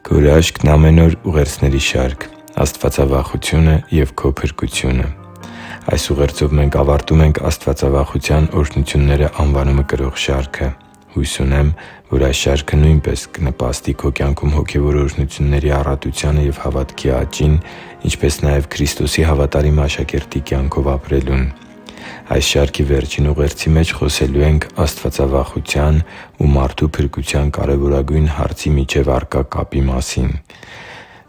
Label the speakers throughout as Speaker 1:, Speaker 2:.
Speaker 1: Քո հրաշքն ամեն օր ուղերձների շարք՝ Աստվածավախությունը և քո փրկությունը։ Այս ուղերձով մենք ավարտում ենք Աստվածավախության օրհնությունները անվանումը կրող շարքը։ Հույս ունեմ, որ այս շարքը նույնպես կնպաստի քո կյանքում հոգևոր օրհնությունների առատությանը և հավատքի աճին, ինչպես նաև Քրիստոսի հավատարիմ աշակերտի կյանքով ապրելուն։ Այս շարքի վերջին ուղերձի մեջ խոսելու ենք աստվածավախության ու մարդու փրկության կարևորագույն հարցի միջև առկա կապի մասին։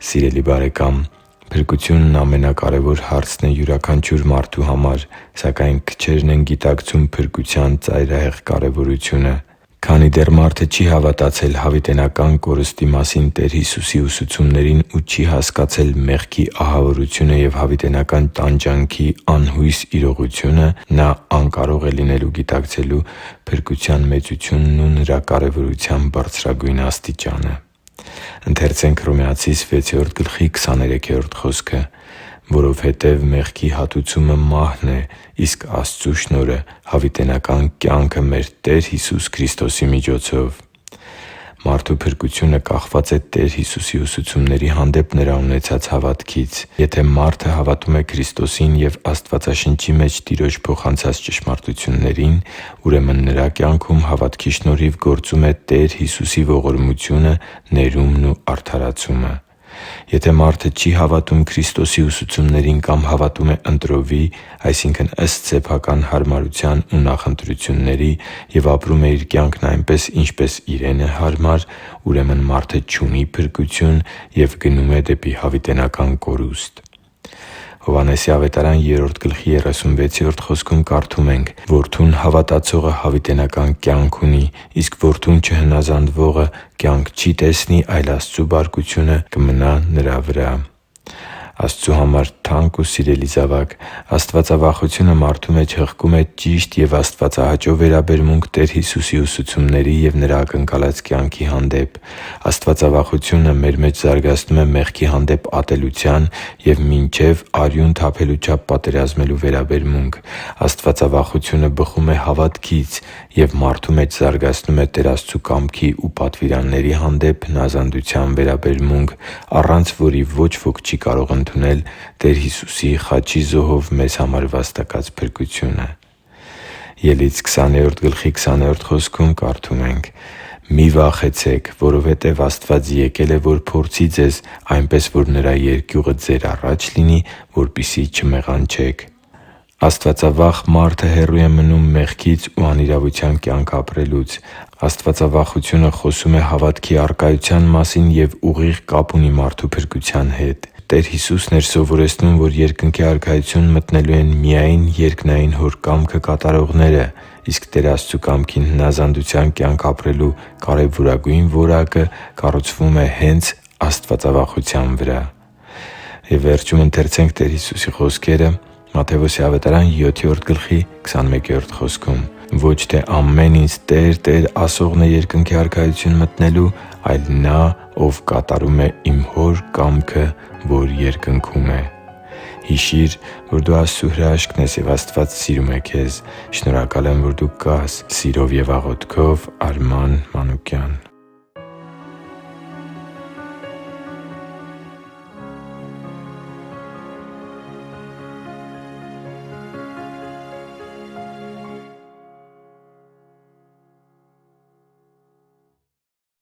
Speaker 1: Սիրելի՛ բարեկամ, փրկությունն ամենակարևոր հարցն է յուրաքանչյուր մարդու համար, սակայն քչերն են գիտակցում փրկության ծայրահեղ կարևորությունը։ Քանի դեռ մարդը չի հավատացել հավիտենական կորստի մասին Տեր Հիսուսի ուսուցումներին ու չի հասկացել մեղքի ահավորությունը և հավիտենական տանջանքի անհույս իրողությունը, նա անկարող է լինելու գիտակցելու փրկության մեծությունն ու նրա կարևորության բարձրագույն աստիճանը։ «Որովհետև մեղքի հատուցումը մահն է, իսկ Աստծու շնորհը հավիտենական կյանքը մեր Տեր Հիսուս Քրիստոսի միջոցով» (Հռոմեացիս 6:23): Մարդու փրկությունը կախված է Տեր Հիսուսի ուսուցումների հանդեպ նրա ունեցած հավատքից։ Եթե մարդը հավատում է Քրիստոսին և Աստվածաշնչի մեջ Տիրոջ փոխանցած ճշմարտություններին, ուրեմն նրա կյանքում հավատքի շնորհիվ գործում է Տեր Հիսուսի ողորմությունը, ներումն ու արդարացումը։ Եթե մարդը չի հավատում Քրիստոսի ուսուցումներին կամ հավատում է ընտրովի, այսինքն՝ ըստ սեփական հարմարության ու նախընտրությունների, և ապրում է իր կյանքն այնպես, ինչպես իրեն է հարմար, ուրեմն մարդը չունի փրկություն և գնում է դեպի հավիտենական կորուստ։ Հովհաննես 3:36 կարդում ենք. «Որդուն հավատացողը հավիտենական կյանք ունի, իսկ որդուն չհնազանդվողը կյանք չի տեսնի, այլ Աստծու բարկությունը կմնա նրա վրա» (Հովհաննես 3:36): Աստծու համար թանկ ու սիրելի՛ զավակ, աստվածավախությունը մարդու մեջ հղկում է ճիշտ և աստվածահաճո վերաբերմունք Տեր Հիսուսի ուսուցումների և Նրա ակնկալած կյանքի հանդեպ։ Աստվածավախությունը մեր մեջ զարգացնում է մեղքի հանդեպ ատելության և մինչև արյուն թափելու չափ պատերազմելու վերաբերմունք։ Աստվածավախությունը բխում է հավատքից և մարդու մեջ զարգացնում է Տեր Աստծու կամքի ու պատվիրանների հանդեպ հնազանդության վերաբերմունք, առանց որի ոչ ոք չի կարող ընդունել Տեր Հիսուսի խաչի զոհով մեզ համար վաստակած փրկությունը։ Ելից 20:20 կարդում ենք. «Մի՛ վախեցեք, որովհետև Աստված եկել է, որ փորձի ձեզ, այնպես որ Նրա երկյուղը ձեր առաջ լինի, որպեսզի չմեղանչեք» (Սաղմոս 121:20): Աստվածավախ մարդը հեռու է մնում մեղքից ու անիրավության կյանք ապրելուց։ Աստվածավախությունը խոսում է հավատքի առկայության մասին և ուղիղ կապ ունի մարդու փրկության հետ։ Տեր Հիսուսն էր սովորեցնում, որ Երկնքի Արքայություն մտնելու են միայն երկնային Հոր կամքը կատարողները, իսկ Տեր Աստծու կամքին հնազանդության կյանք ապրելու կարևորագույն որակը կառուցվում է հենց աստվածավախության վրա։ «Ոչ թե ամեն Ինձ «Տե՛ր, Տե՛ր» ասողն է Երկնքի Արքայություն մտնելու, այլ նա, ով կատարում է Իմ Հոր կամքը, որ երկնքում է» (Մատթեոս 7:21): Հիշի՛ր, որ դու Աստծո հրաշքն ես, և Աստված սիրում է քեզ։ Շնորհակալ եմ, որ դու կա՛ս։ Սիրով և աղոթքով, Արման Մանուկյան։